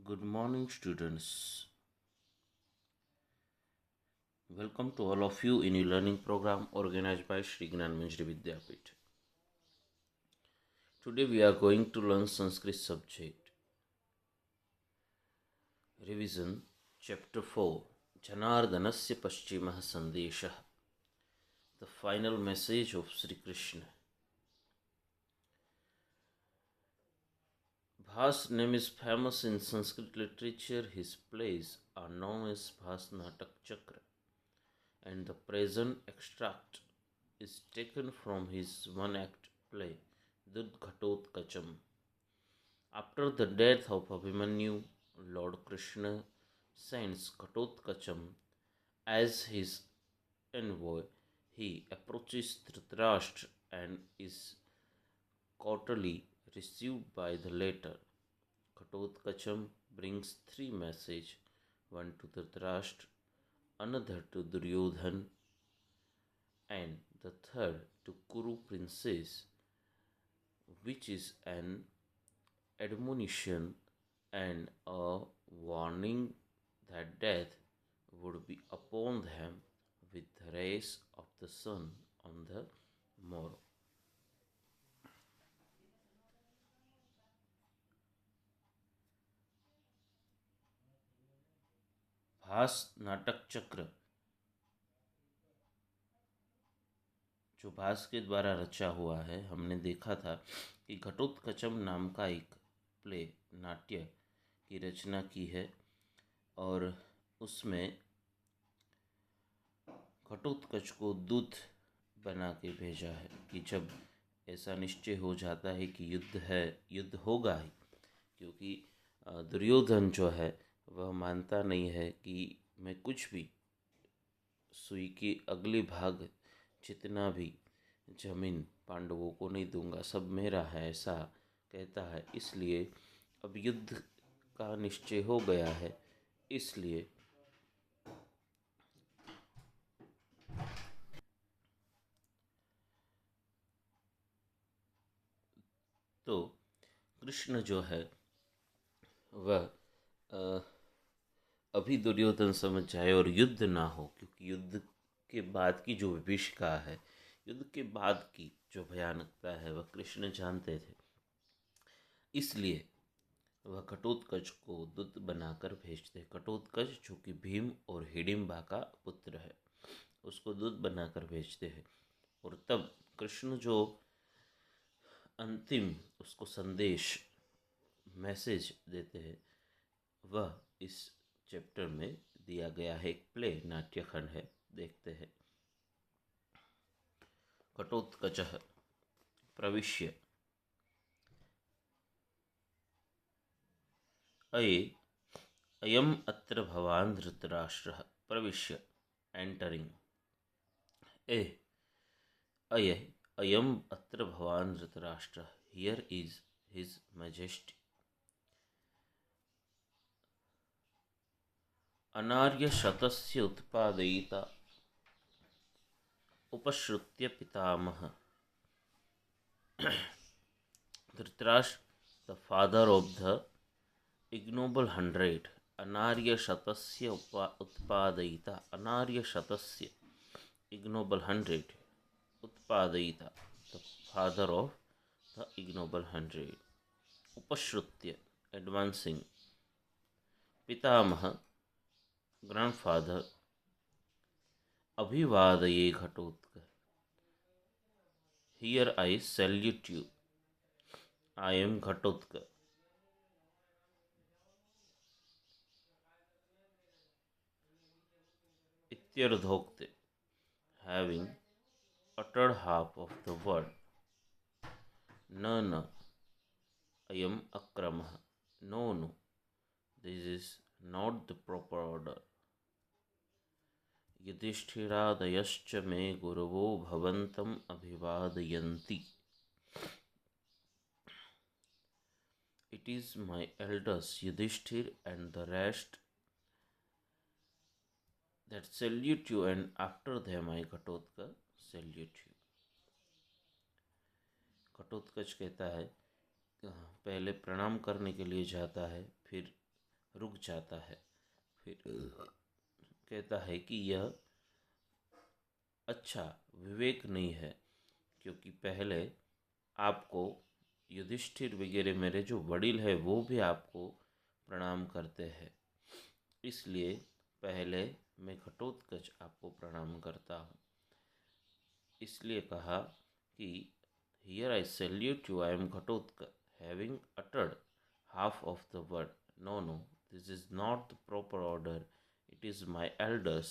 Good morning, students. Welcome to all of you in e-learning program organized by Shri Gnan Manjari Vidyapith. Today we are going to learn Sanskrit subject. Revision Chapter 4 Janardanasya Paschimah Sandeshah. The final message of Sri Krishna. Bha's name is famous in Sanskrit literature. His plays are known as Bha's Natak Chakra, and the present extract is taken from his one-act play Dudghatotkačam. After the death of Abhimanyu, Lord Krishna sends Ghatotkačam as his envoy. He approaches Dhritarashtra and is cordially received by the latter. Ghatotkačam brings three messages, one to Dhritarashtra, another to Duryodhana, and the third to Kuru princess, which is an admonition and a warning that death would be upon them with the rays of the sun on the morrow. भास नाटक चक्र जो भास के द्वारा रचा हुआ है, हमने देखा था कि घटोत्कचम नाम का एक प्ले नाट्य की रचना की है और उसमें घटोत्कच को दूत बना के भेजा है कि जब ऐसा निश्चय हो जाता है कि युद्ध होगा ही, क्योंकि दुर्योधन जो है वह मानता नहीं है कि मैं कुछ भी सुई की अगली भाग जितना भी जमीन पांडवों को नहीं दूंगा, सब मेरा है, ऐसा कहता है। इसलिए अब युद्ध का निश्चय हो गया है, इसलिए तो कृष्ण जो है वह अभी दुर्योधन समझ जाए और युद्ध ना हो, क्योंकि युद्ध के बाद की जो विभीषिका है, युद्ध के बाद की जो भयानकता है वह कृष्ण जानते थे। इसलिए वह घटोत्कच को दूत बनाकर भेजते। घटोत्कच जो कि भीम और हिडिंबा का पुत्र है, उसको दूत बनाकर भेजते हैं। और तब कृष्ण जो अंतिम उसको संदेश मैसेज देते हैं वह इस चैप्टर में दिया गया है। एक प्ले नाट्यखंड है, देखते हैं। घटोत्कचः प्रविश्य अयम् अत्र भवान् धृतराष्ट्रः। प्रविश्य एंटरिंग। अयम् अत्र भवान् धृतराष्ट्रः, हियर इज हिज मैजेस्टी। अनार्य शतस्य उत्पादयिता उपश्रुत्य पितामह। Dhritarashtra, the father of the ignoble 100, अनार्य शतस्य उत्पादयिता, अनार्य शतस्य इग्नोबल 100 उत्पादयिता, the father of the ignoble 100। उपश्रुत्य एडवांसिंग, पितामह ग्रैंडफादर, अभिवादये Ghatotkacha, here I salute you, I am Ghatotkacha. इत्यर्धोक्ते, having uttered half of the word, न ayam akramah, no, this is not the proper order। युधिष्ठिरादयश्च मे गुरवो भवन्तम् अभिवादयन्ति। It is my elders Yudhishthir and the rest that salute you, and after them I Ghatotkač salute you। Ghatotkacha कहता है, पहले प्रणाम करने के लिए जाता है, फिर रुक जाता है। फिर कहता है कि यह अच्छा विवेक नहीं है, क्योंकि पहले आपको युधिष्ठिर वगैरह मेरे जो वडील है वो भी आपको प्रणाम करते हैं, इसलिए पहले मैं घटोत्कच आपको प्रणाम करता हूँ। इसलिए कहा कि here I salute you, I am Ghatotkacha, having uttered half of the word. No, no, this is not the proper order. It is my elders,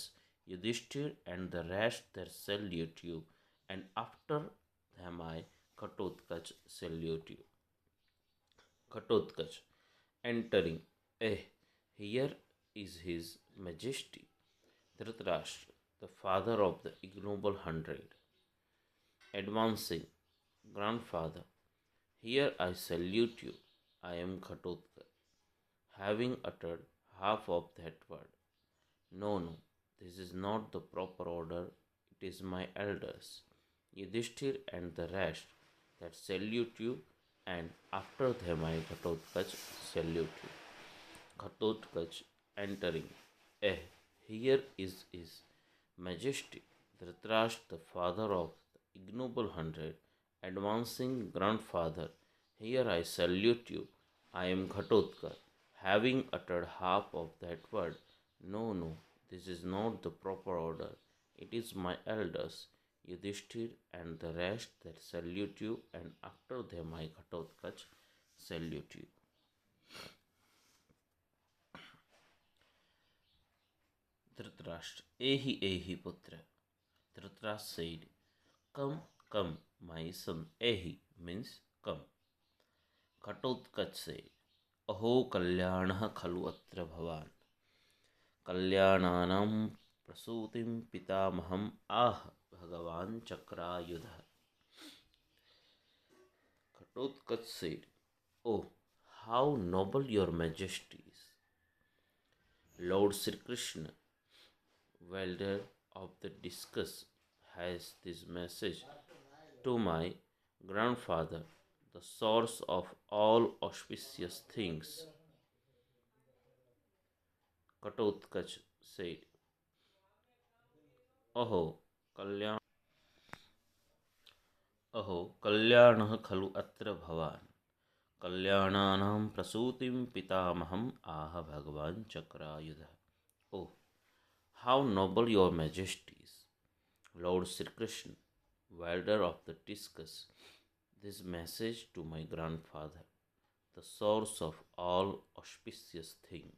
Yudhishthir and the rest that salute you, and after them I, Ghatotkacha, salute you. Ghatotkacha, entering. Here is his majesty, Dhritarashtra, the father of the ignoble hundred. Advancing, grandfather, here I salute you. I am Ghatotkacha, having uttered half of that word. No, no, this is not the proper order. It is my elders, Yudhishthir and the rest, that salute you, and after them I, Ghatotkacha, salute you. Ghatotkacha entering. Here is his majesty, Dhritarashtra, the father of the ignoble hundred, advancing grandfather. Here I salute you. I am Ghatotkacha, having uttered half of that word. No, no, this is not the proper order. It is my elders, Yudhishthir and the rest that salute you, and after them I, Ghatotkacha, salute you. Dhritarashtra, Ehi putra. Dhritarashtra said, Come, come, my son. Ehi means come. Ghatotkacha said, Aho kalyanah khalu atra bhavan. कल्याणानां प्रसूतिं पितामहम् आह भगवान चक्रायुधः. Ghatotkacha said, Oh, how noble your majesty is. Lord Sri Krishna, wielder of the discus, has this message to my grandfather, the source of all auspicious things. Ghatotkacha said, अहो कल्याण अहो कल्याणः खलु अत्र भवान्. कल्याणानां प्रसूतिं पितामहम् आह भगवान चक्रायुधः. Oh, how noble your majesty is, Lord Sri Krishna, wielder of the discus, this message to my grandfather, the source of all auspicious things.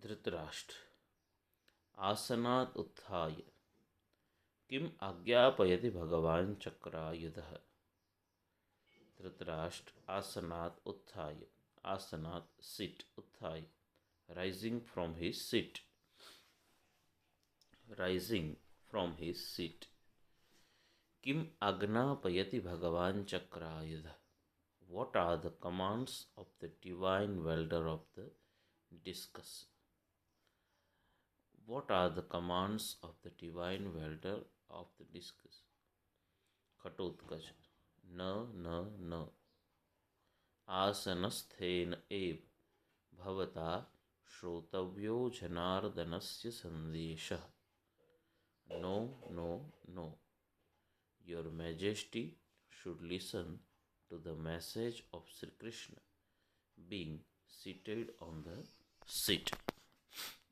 Dhritarashtra आसनात् उत्थाय किम आज्ञापयति भगवान चक्रायुधः. धृतराष्ट्र आसनात् उत्थाय, आसनात् sit, उत्थाय rising from his seat, rising from his seat. किम आज्ञापयति भगवान चक्रायुधः. What are the commands of the divine wielder of the discus? What are the commands of the divine wielder of the discus? Ghatotkacha, न आसनस्थेन एव भवता श्रोतव्यो जनार्दनस्य संदेशः. No, your majesty should listen to the message of Sri Krishna being seated on the seat.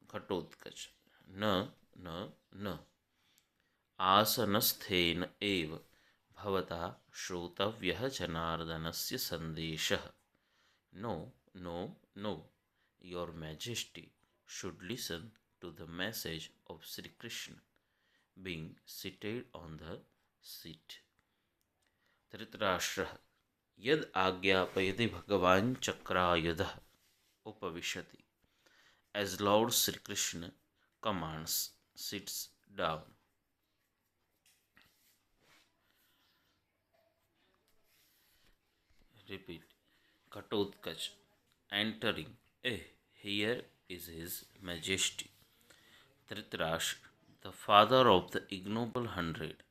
Ghatotkacha, न आसनस्थेन एव भवता श्रोतव्यः जनार्दनस्य संदेशः. No, your majesty should listen to the message of Sri Krishna being seated on the seat. धृतराष्ट्रः यद आज्ञापयति भगवान चक्रायुधः उपविशति. As Lord Sri Krishna commands, sits down. Repeat. Ghatotkacha entering. Here is his majesty. Dhritarashtra, the father of the ignoble hundred,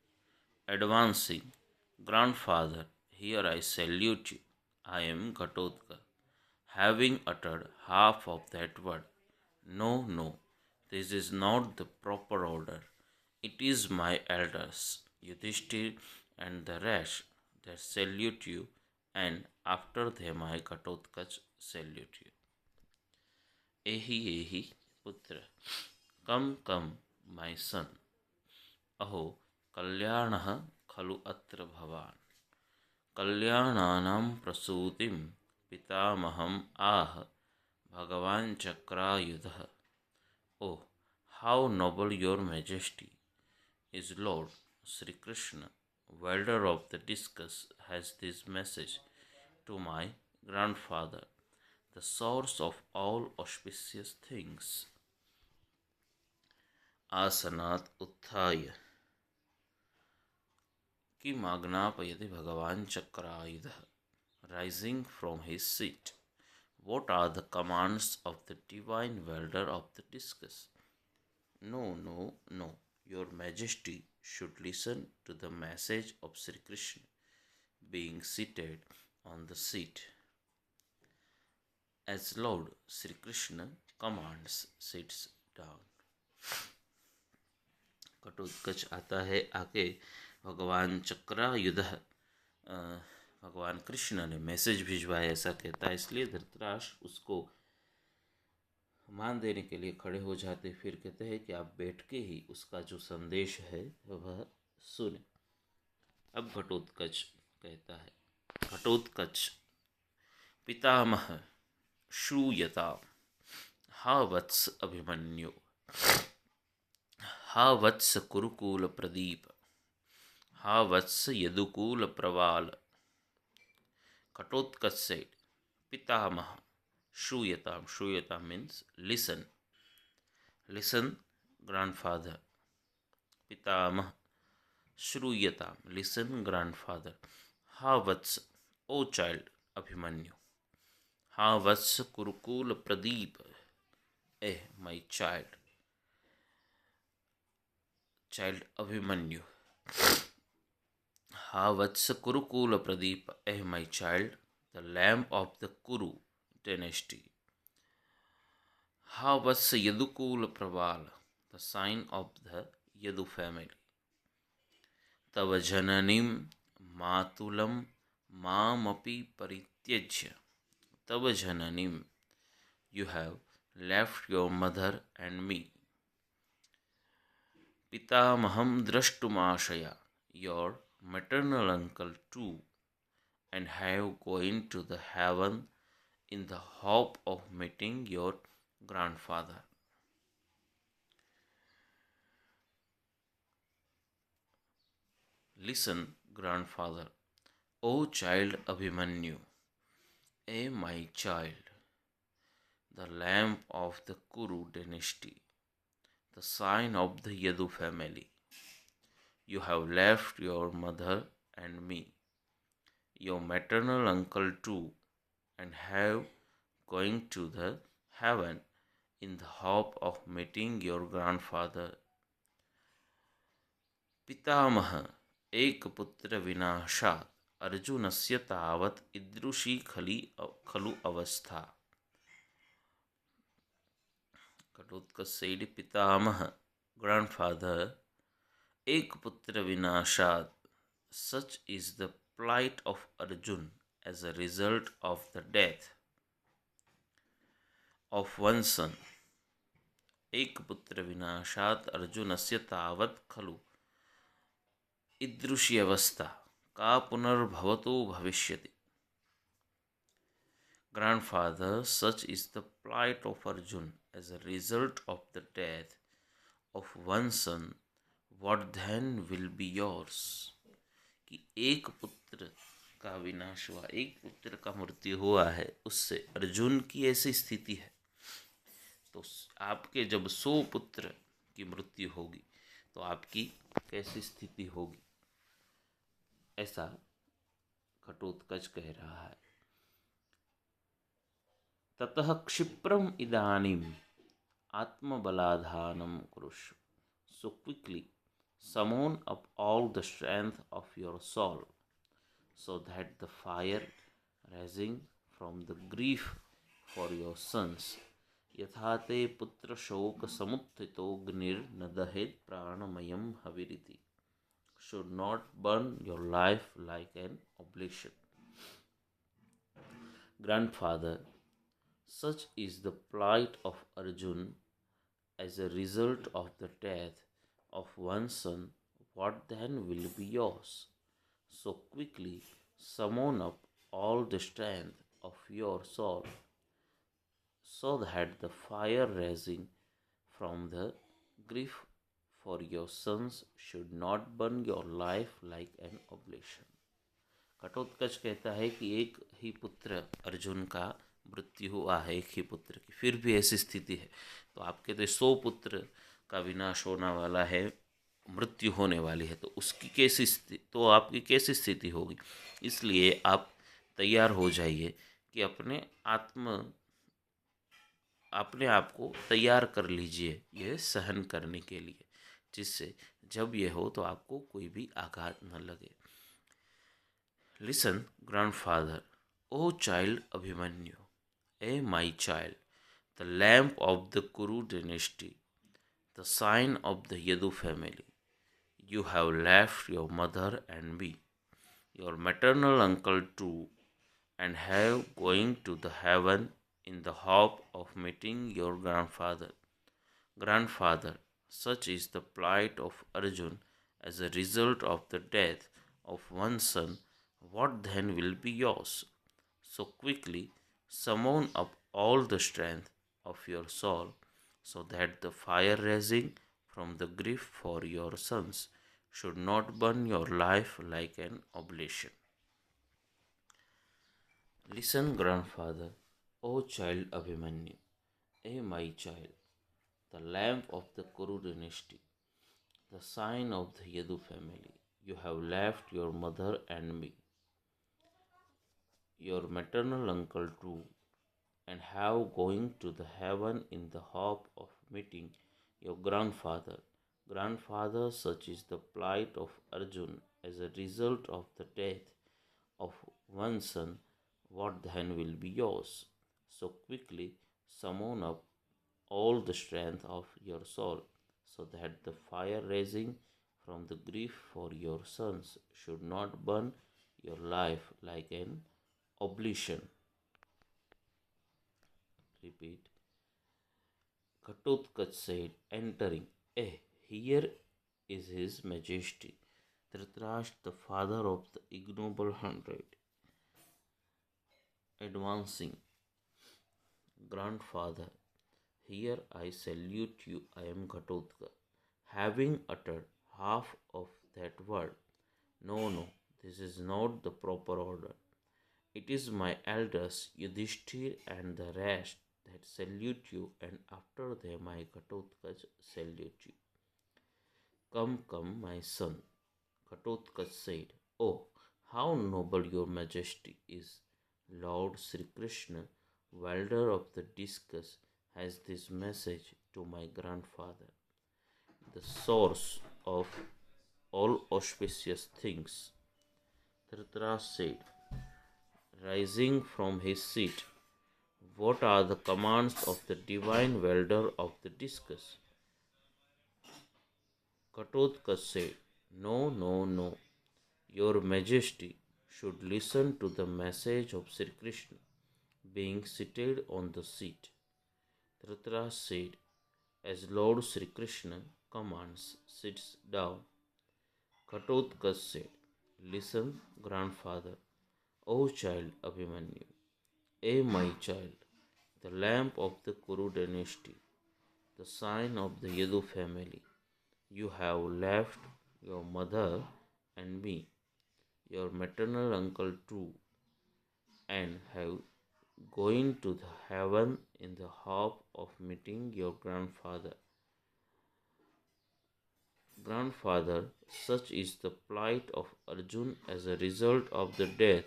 advancing grandfather. Here I salute you. I am Ghatotka, having uttered half of that word. No, no, this is not the proper order. It is my elders, Yudhishthir and the rest, that salute you, and after them I Ghatotkach salute you. Ehi ehi putra, come come, my son. अहो कल्याणः खलु अत्र भवान् कल्याणानां प्रसूतिं पितामहम् आह भगवान् चक्रायुधः. Oh, how noble your majesty is, Lord Sri Krishna, wielder of the discus, has this message to my grandfather, the source of all auspicious things. आसनात् उत्थाय किमाज्ञापयति भगवान् चक्रायुधः. Rising from his seat, what are the commands of the divine wielder of the discus? No, no, no. Your majesty should listen to the message of Sri Krishna, being seated on the seat. As Lord Sri Krishna commands, sits down. Ghatotkacha आता है आके भगवान चक्रायुध भगवान कृष्ण ने message भिजवाया ऐसा कहता है, इसलिए धृतराष्ट्र उसको मान देने के लिए खड़े हो जाते, फिर कहते हैं कि आप बैठ के ही उसका जो संदेश है वह सुने. अब घटोत्कच कहता है, घटोत्कच पितामह श्रूयता, हा वत्स अभिमन्यु, हा वत्स कुरुकूल प्रदीप, हा वत्स यदुकूल प्रवाल. Katotkach said, Pitamaha, Shruyatam. Shruyatam means listen. Listen, grandfather. Pitamaha, Shruyatam. Listen, grandfather. Ha vats, O child, Abhimanyu. Ha vats Kurukula Pradeep. My child. Child Abhimanyu. Ha Vatsa Kurukula Pradeep, my child, the lamp of the Kuru dynasty. Ha Vatsa Yadukula Praval, the sign of the Yadu family. Tava Jananim Matulam Mamapi Parityajya. Tava Jananim, you have left your mother and me. Pitamaham Drashtumashaya, your maternal uncle too, and have going to the heaven in the hope of meeting your grandfather. Listen, grandfather, O child Abhimanyu, my child, the lamp of the Kuru dynasty, the sign of the Yadu family. You have left your mother and me, your maternal uncle too, and have going to the heaven in the hope of meeting your grandfather. पितामह एक पुत्र विनाशात् अर्जुनस्य तावत् ईदृशी खलु अवस्था. Katotka said, पितामह, grandfather, एक पुत्र विनाशात्, such is the plight of Arjun as a result of the death of one son. एक पुत्र विनाशात् अर्जुनस्य तावत् खलु ईदृशी अवस्था का पुनर्भवतो भविष्यति. Grandfather, such is the plight of Arjun as a result of the death of one son. What then will be yours? कि एक पुत्र का विनाश हुआ, एक पुत्र का मृत्यु हुआ है, उससे अर्जुन की ऐसी स्थिति है, तो आपके जब 100 पुत्र की मृत्यु होगी तो आपकी कैसी स्थिति होगी, ऐसा घटोत्कच कह रहा है. ततः क्षिप्रम इदानीम आत्मबलाधानम कुरुष्व. So quickly summon up all the strength of your soul. so that the fire rising from the grief for your sons यथा ते पुत्र शोक समुत्थितो ग्निर्न दहेत प्राणमयम हविरिति should not burn your life like an oblation. Grandfather, such is the plight of Arjun as a result of the death of one son. What then will be yours? So quickly summon up all the strength of your soul, so that the fire rising from the grief for your sons should not burn your life like an oblation. Ghatotkacha कहता है कि एक ही पुत्र अर्जुन का मृत्यु हुआ है, एक ही पुत्र की, फिर भी ऐसी स्थिति है तो आपके तो 100 पुत्र का विनाश होने वाला है, मृत्यु होने वाली है, तो उसकी कैसी स्थिति, तो आपकी कैसी स्थिति होगी। इसलिए आप तैयार हो जाइए कि अपने आप को तैयार कर लीजिए यह सहन करने के लिए, जिससे जब यह हो तो आपको कोई भी आघात न लगे। Listen, grandfather, O child Abhimanyu, my child, the lamp of the Kuru dynasty, the sign of the Yadu family. You have left your mother and me, your maternal uncle too, and have going to the heaven in the hope of meeting your grandfather. Grandfather, such is the plight of Arjun as a result of the death of one son. What then will be yours? So quickly summon up all the strength of your soul, so that the fire rising from the grief for your sons should not burn your life like an oblation. Listen, grandfather, O child Abhimanyu, my child, the lamp of the Kuru dynasty, the sign of the Yadu family. You have left your mother and me, your maternal uncle too, and have going to the heaven in the hope of meeting your grandfather. Grandfather, such is the plight of Arjun as a result of the death of one son. What then will be yours? So quickly summon up all the strength of your soul, so that the fire rising from the grief for your sons should not burn your life like an oblation. Repeat. Ghatotkacha said, entering, here is his majesty. Dhritarashtra, the father of the ignoble 100, advancing. Grandfather, here I salute you, I am Ghatotkacha. Having uttered half of that word, no, this is not the proper order. It is my elders, Yudhishthir and the rest, that salute you, and after them I, Ghatotkacha, salute you. Come, my son, Ghatotkacha said. Oh, how noble your majesty is! Lord Sri Krishna, wielder of the discus, has this message to my grandfather, the source of all auspicious things. Dhritarashtra said, rising from his seat, what are the commands of the divine wielder of the discus? Ghatotkacha said, No. Your Majesty should listen to the message of Sri Krishna, being seated on the seat. Dhritarashtra said, as Lord Sri Krishna commands, sits down. Ghatotkacha said, listen, grandfather, O child Abhimanyu, my child, the lamp of the Kuru dynasty, the sign of the Yadu family. You have left your mother and me, your maternal uncle too, and have going to the heaven in the hope of meeting your grandfather. Grandfather, such is the plight of Arjun as a result of the death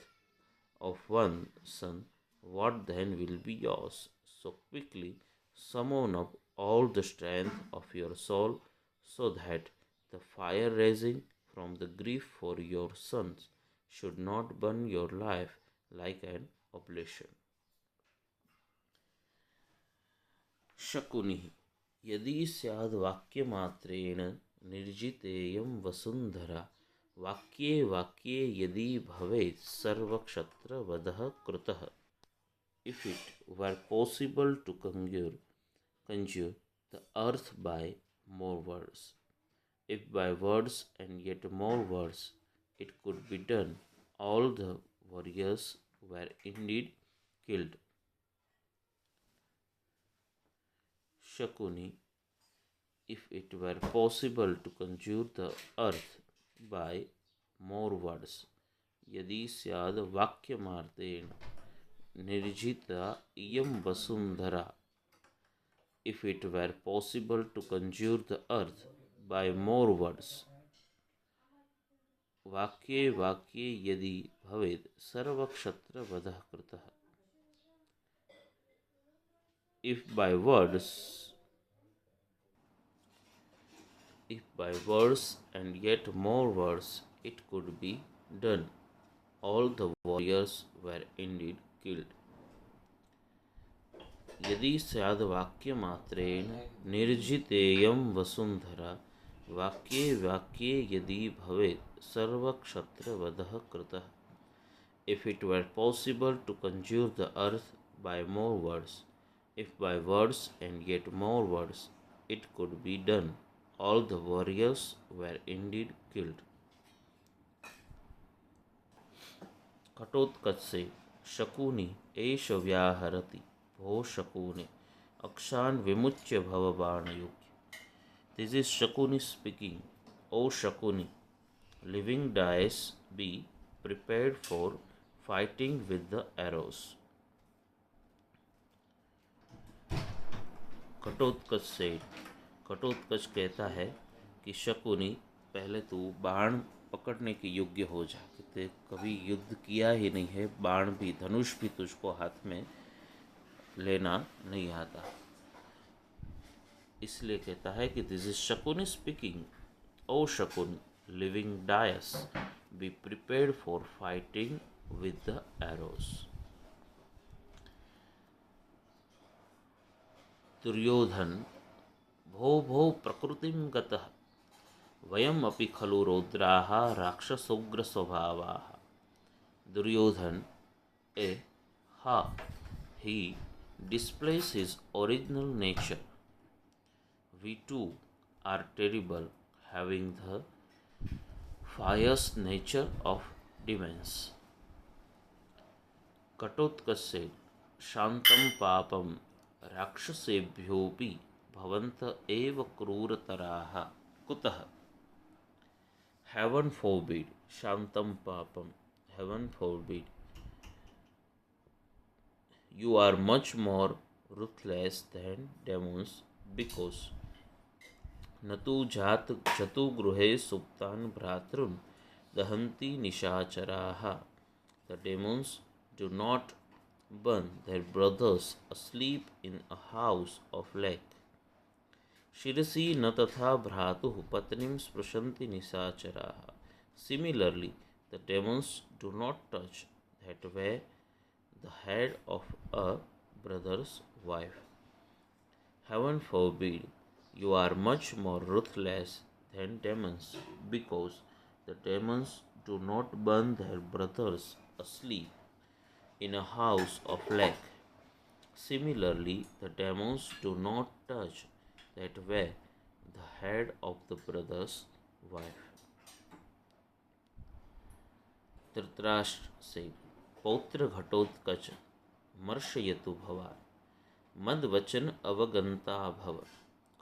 of one son. What then will be yours? So quickly summon up all the strength of your soul, so that the fire rising from the grief for your sons should not burn your life like an oblation. शकुनिः यदि स्याद् वाक्यमात्रेण निर्जितेयं वसुन्धरा वाक्ये वाक्ये यदि भवेत् सर्वक्षत्रवधः कृतः. If it were possible to conjure the earth by more words, if by words and yet more words it could be done, all the warriors were indeed killed. Shakuni, if it were possible to conjure the earth by more words, यदि स्याद् वाक्यमार्तेन निर्जिता इयं Vasundhara, if it were possible to conjure the earth by more words, वाक्ये वाक्ये यदि भवेत् सर्वक्षत्रवधः कृतः. If by words and yet more words it could be done, all the warriors were indeed killed. यदि स्याद् वाक्यमात्रेण निर्जितेयं वसुंधरा वाक्ये वाक्ये यदि भवेत् सर्वक्षत्रवधः कृतः. If it were possible to conjure the earth by more words, if by words and yet more words it could be done, all the warriors were indeed killed. Ghatotkacha से शकुनि एष व्याहरति भो शकुने अक्षान् विमुच्य भवबाणयोग्य. This is Shakuni speaking. O Shakuni, living dice, be prepared for fighting with the arrows. Ghatotkacha से घटोत्कच कहता है कि शकुनी पहले तू बाण पकड़ने के योग्य हो जा, कि कभी युद्ध किया ही नहीं है, बाण भी धनुष भी तुझको हाथ में लेना नहीं आता. इसलिए कहता है कि this is Shakuni speaking. O Shakun living dice, be prepared for fighting with the arrows. Duryodhana भो भो प्रकृतिं गतः वयम अपि खलु रौद्राः राक्षसोग्र स्वभावाः. Duryodhan, he displays his original nature. We too are terrible, having the fierce nature of demons. Ghatotkach said, Shantam papam राक्षसेभ्योऽपि भवन्त एव क्रूरतराः कुतः. Heaven forbid, Shantam papam, heaven forbid, you are much more ruthless than demons, because नतु जतु गृहे सुप्तान् भ्रातॄन् दहन्ति निशाचराः. The demons do not burn their brothers asleep in a house of lake. Shirasi na tatha bhratuh patnim sprashanti nisacharaha. Similarly, the demons do not touch that way the head of a brother's wife. Heaven forbid, you are much more ruthless than demons, because the demons do not burn their brothers asleep in a house of lake. Similarly, the demons do not touch that way the head of the brother's wife. Dhritarashtra से पौत्र घटोत्कच मर्शयतु भवान् मद वचन अवगंता भव.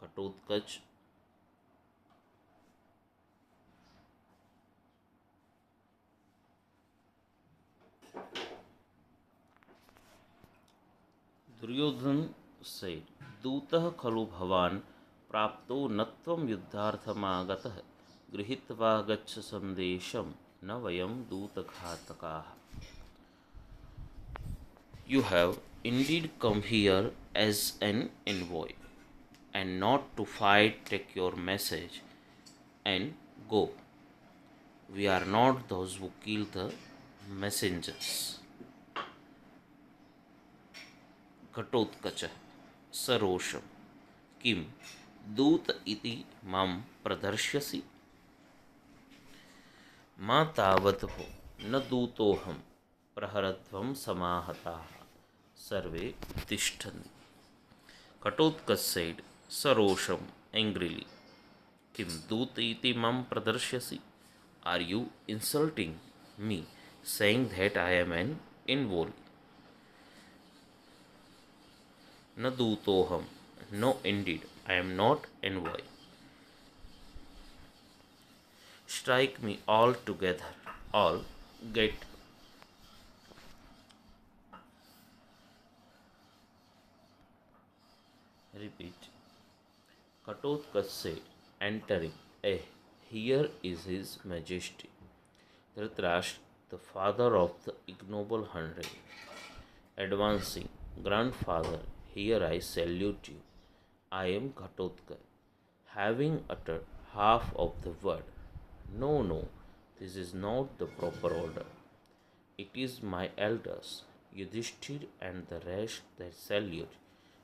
घटोत्कच दुर्योधन से दूतः खलु भवान् प्राप्तो न त्वं युद्धार्थमागतः गृहीत्वा गच्छ संदेशं न वयं दूतघातकाः. You have indeed come here as an envoy, and not to fight. Take your message and go. We are not those who kill the messengers. घटोत्कचः सरोषं किं दूत इति मां प्रदर्श्यसि मा तावद्भो न दूतोऽहं प्रहरध्वं समाहताः सर्वे उत्तिष्ठन्ति. Ghatotkacha said, Sarosham, angrily, Kim Dut iti mam pradarsyasi? Are you insulting me, saying that I am an envoy? Na dutoham. No, indeed, I am not envoy. Strike me all together. All get. Repeat. Ghatotkacha said, entering. Here is his majesty. Dhritarashtra, the father of the ignoble hundred, advancing, grandfather, here I salute you. I am Ghatotkacha. Having uttered half of the word, no, this is not the proper order. It is my elders, Yudhishthir and the rest that salute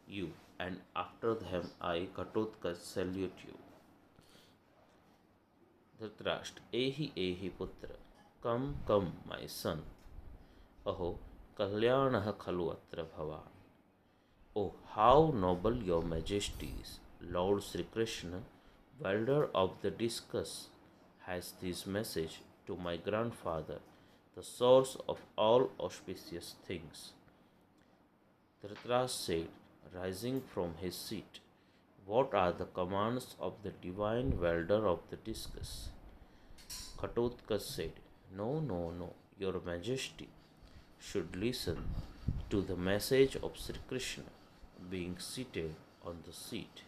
you, and after them I, Ghatotkacha, salute you. Dhritarashtra, ehi putra, come, my son. Aho, kalyanah khalu atra bhavan. Oh, how noble your majesty is, Lord Sri Krishna, wielder of the discus, has this message to my grandfather, the source of all auspicious things. Dhritarashtra said, rising from his seat, what are the commands of the divine wielder of the discus? Ghatotkacha said, no, your majesty should listen to the message of Sri Krishna, being seated on the seat.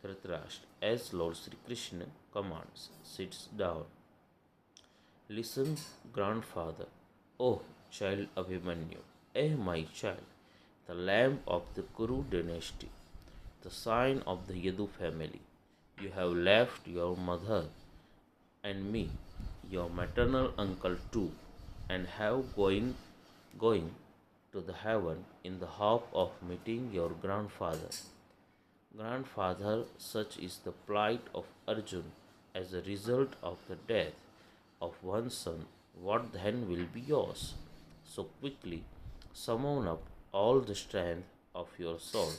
Dhritarashtra, as Lord Sri Krishna commands, sits down. Listen, grandfather. Oh, child Abhimanyu, my child, the lamb of the Kuru dynasty, the sign of the Yadu family. You have left your mother and me, your maternal uncle too, and have going to the heaven in the hope of meeting your grandfather. Grandfather, such is the plight of Arjun as a result of the death of one son. What then will be yours? So quickly summon up all the strength of your soul,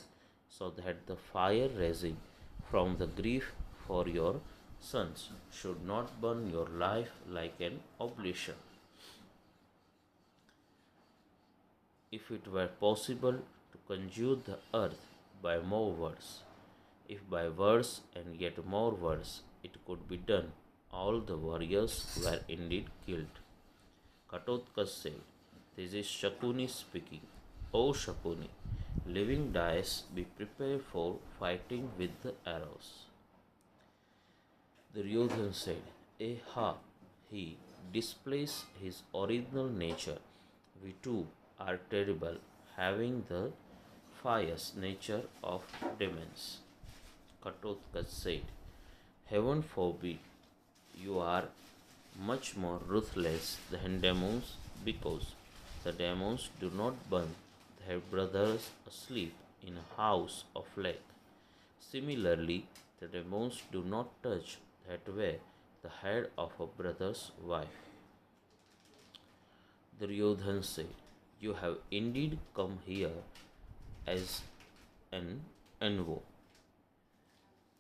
so that the fire rising from the grief for your sons should not burn your life like an oblation. If it were possible to conjure the earth by more words, if by words and yet more words it could be done, all the warriors were indeed killed. Ghatotkacha said, this is Shakuni speaking. O Shakuni, living dice, be prepared for fighting with the arrows. Duryodhana said, he displays his original nature. We too are terrible, having the fierce nature of demons. Ghatotkacha said, heaven forbid, you are much more ruthless than demons, because the demons do not burn their brothers asleep in a house of lead. Similarly, the demons do not touch that way the head of a brother's wife. Duryodhana said, you have indeed come here as an envoy,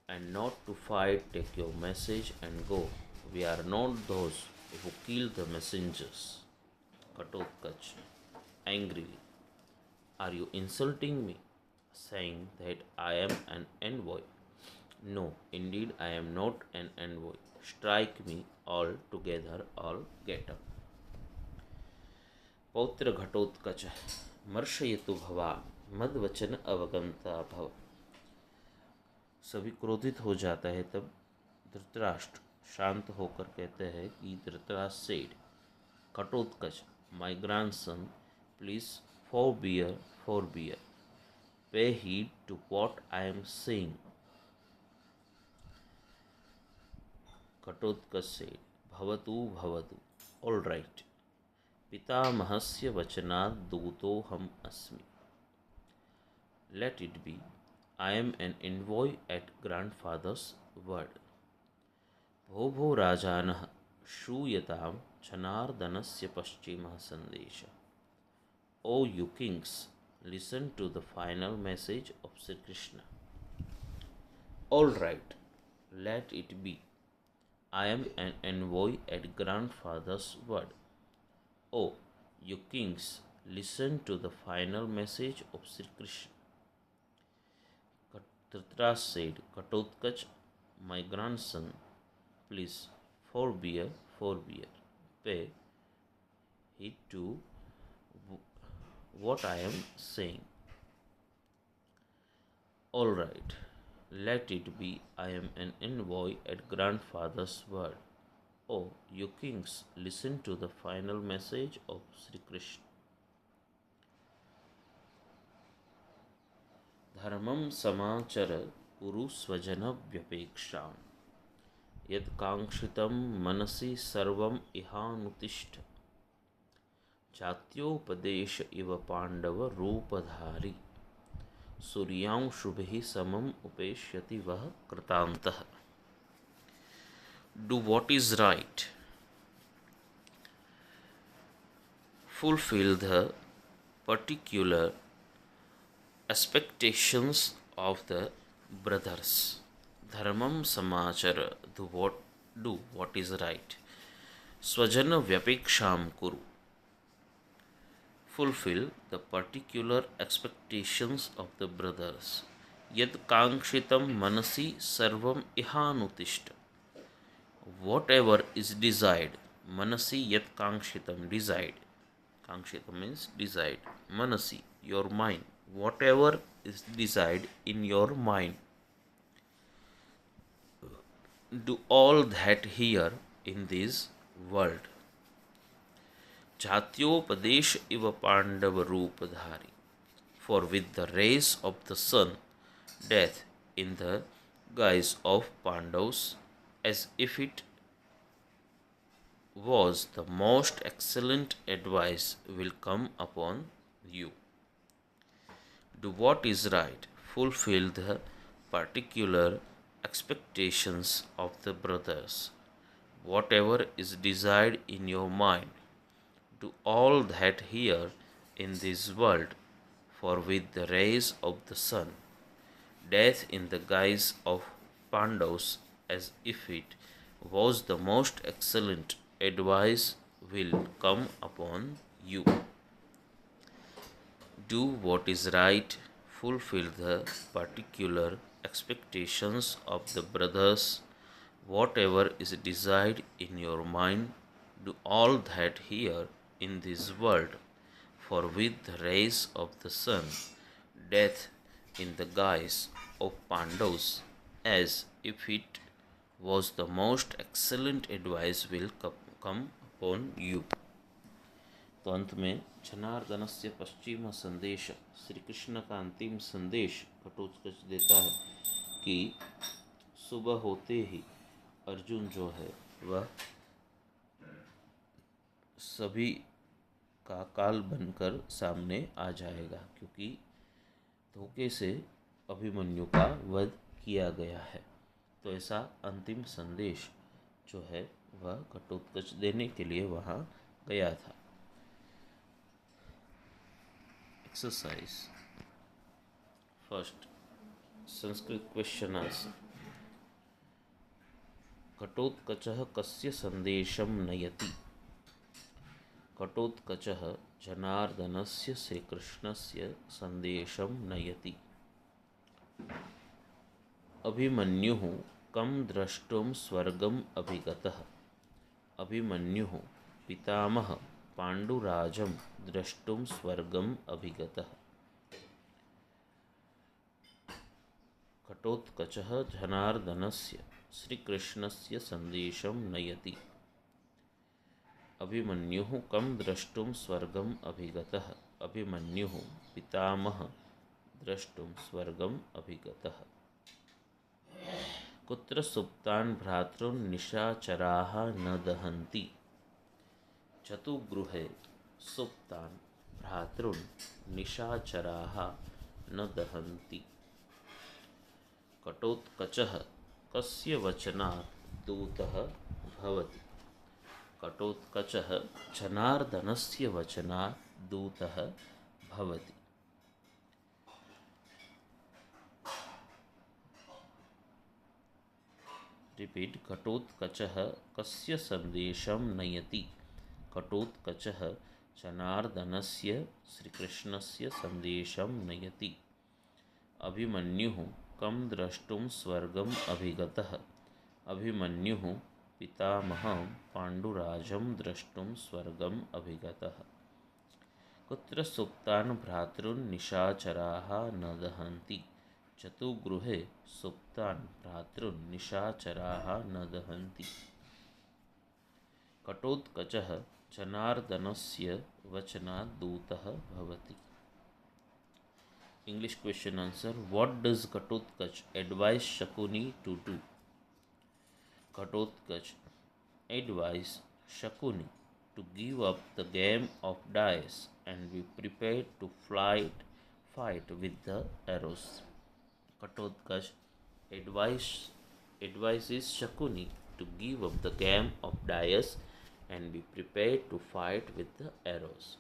and not to fight. Take your message and go. We are not those who kill the messengers. Ghatotkacha, angrily, are you insulting me, saying that I am an envoy? No, indeed I am not an envoy. Strike me all together, all get up. पौत्र घटोत्कच मर्शयतु भवा मदवचन अवगंता भव. सभी क्रोधित हो जाता है. तब धृतराष्ट्र शांत होकर कहते हैं कि Dhritarashtra said, Ghatotkacha, my grandson, please forbear, pay heed to what I am saying. Ghatotkacha said, भवतु भवतु. All right. पितामहस्य वचनात् दूतोऽहम् अस्मि. Let it be. I am an envoy at grandfather's word. भो भो राजानः श्रूयतां जनार्दनस्य पश्चिमः सन्देशः. O you kings, listen to the final message of Sri Krishna. All right, let it be. I am an envoy at grandfather's word. O you kings, listen to the final message of Sri Krishna. Dhritarashtra said, Ghatotkacha, my grandson, please forbear. Pay heed to what I am saying. All right, let it be. I am an envoy at grandfather's word. Oh, you kings, listen to the final message of Sri Krishna. Dharmam samachar kuru svajana vyapeksham. Yad kangshitam manasi sarvam ihanutishta. जात्योपदेश इव पांडव रूपधारी सूर्यांशुभिः समम उपेष्यति वह कृतांतः. Do what is right. Fulfill the particular expectations of the brothers. Dharmam samachara. Do what is right. Svajana vyapeksham kuru. Fulfill the particular expectations of the brothers. Yad kangshitam manasi sarvam ihanutishta. Whatever is desired, manasi yad kangshitam, desired. Kangshitam means desired. Manasi, your mind. Whatever is desired in your mind. Do all that here in this world. Jatyopadesh iva Pandava Roopadhari. For with the rays of the sun, death in the guise of Pandavas, as if it was the most excellent advice, will come upon you. Do what is right. Fulfill the particular expectations of the brothers. Whatever is desired in your mind. Do all that here in this world, for with the rays of the sun, death in the guise of Pandavas, as if it was the most excellent advice, will come upon you. Do what is right, fulfill the particular expectations of the brothers, whatever is desired in your mind, do all that here in this world, for with the rays of the sun, death in the guise of Pandavas, as if it was the most excellent advice, will come upon you. तो अंत में जनार्दनस्य पश्चिम संदेश, श्री कृष्ण का अंतिम संदेश घटोत्कच देता है कि सुबह होते ही अर्जुन जो है वह सभी का काल बनकर सामने आ जाएगा, क्योंकि धोखे से अभिमन्यु का वध किया गया है. तो ऐसा अंतिम संदेश जो है वह घटोत्कच देने के लिए वहाँ गया था. Exercise first, Sanskrit question answer. घटोत्कचः कस्य संदेशं नयति. घटोत्कचः जनार्दनस्य श्रीकृष्णस्य संदेशं नयति. अभिमन्युः कं द्रष्टुं स्वर्गम् अभिगतः. अभिमन्युः पितामह पाण्डुराजं द्रष्टुं स्वर्गम् अभिगतः. घटोत्कचः जनार्दनस्य श्रीकृष्णस्य संदेशं नयति. अभिमन्युः कं द्रष्टुं स्वर्गम् अभिगतः. अभिमन्युः पितामह द्रष्टुं स्वर्गम् अभिगतः. कुत्र सुप्तान् भ्रातॄन् निशाचराः न दहन्ति। चतुगृहे सुप्तान् भ्रातॄन् निशाचराः न दहन्ति। कटोत्कचः कस्य वचनात् दूतः भवति। कटोत्कचः जनार्दनस्य वचनात् दूतः भवति। रिपीट। कटोत्कचः कस्य सन्देशं नयति। कटोत्कचः जनार्दनस्य श्रीकृष्णस्य सन्देशं नयति। अभिमन्युः कं द्रष्टुं स्वर्गम् अभिगतः। अभिमन्युः पितामहं पाण्डुराजं द्रष्टुं स्वर्गम् अभिगतः। कुत्र सुप्तान् भ्रातॄन् निशाचराः न दहन्ति। चतुगृहे सुप्तान् भ्रातॄन् निशाचराः न दहन्ति। कटोत्कचः जनार्दनस्य वचनात् दूतः भवति। English question answer. What does Ghatotkacha advise Shakuni to do? Ghatotkacha advised Shakuni to give up the game of dice and be prepared to fight with the arrows. Ghatotkacha advises Shakuni to give up the game of dice and be prepared to fight with the arrows.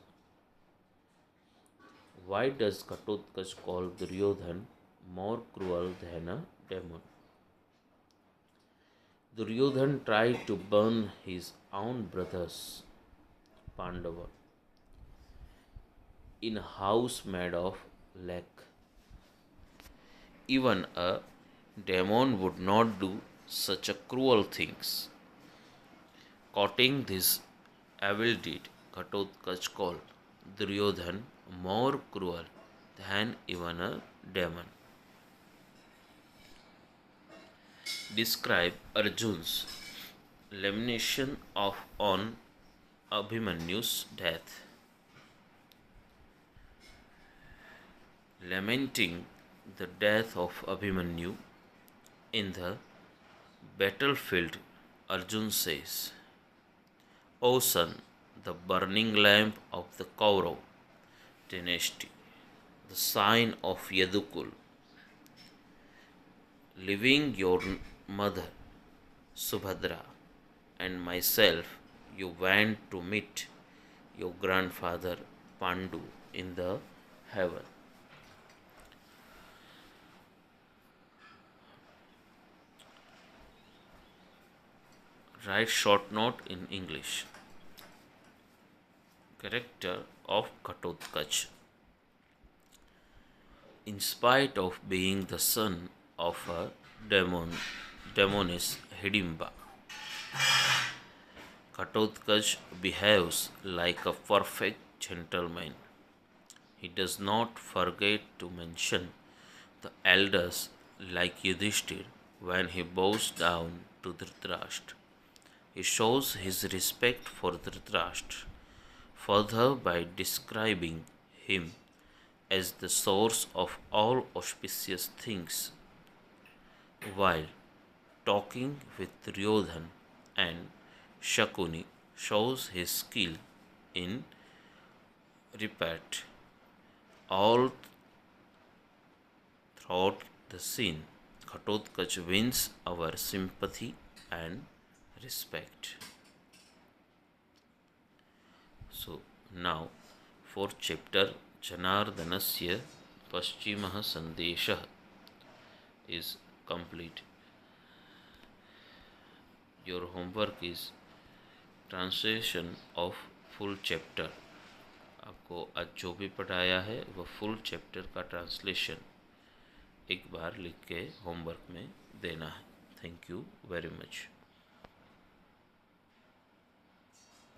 Why does Ghatotkacha call Duryodhan more cruel than a demon? Duryodhan tried to burn his own brothers, Pandava, in a house made of lead. Even a demon would not do such a cruel things. Quoting this evil deed, Ghatotkacha called Duryodhan more cruel than even a demon. Describe Arjun's lamentation on Abhimanyu's death. Lamenting the death of Abhimanyu in the battlefield, Arjun says, O son, the burning lamp of the Kaurav dynasty, the sign of Yadukul, leaving your mother Subhadra and myself, you went to meet your grandfather Pandu in the heaven. Write short note in English. Character of Ghatotkacha. In spite of being the son of a demoness Hidimba, Ghatotkacha behaves like a perfect gentleman. He does not forget to mention the elders like Yudhishthir when he bows down to Dhritarashtra. He shows his respect for Dhritarashtra further by describing him as the source of all auspicious things, while talking with Duryodhan and Shakuni shows his skill in repartee. All throughout the scene, Ghatotkacha wins our sympathy and respect. So now, fourth chapter, Janardanasya Paschimah Sandeshah is complete. Your homework is translation of full chapter. आपको आज जो भी पढ़ाया है वह full chapter का translation एक बार लिख के होमवर्क में देना है. Thank you very much.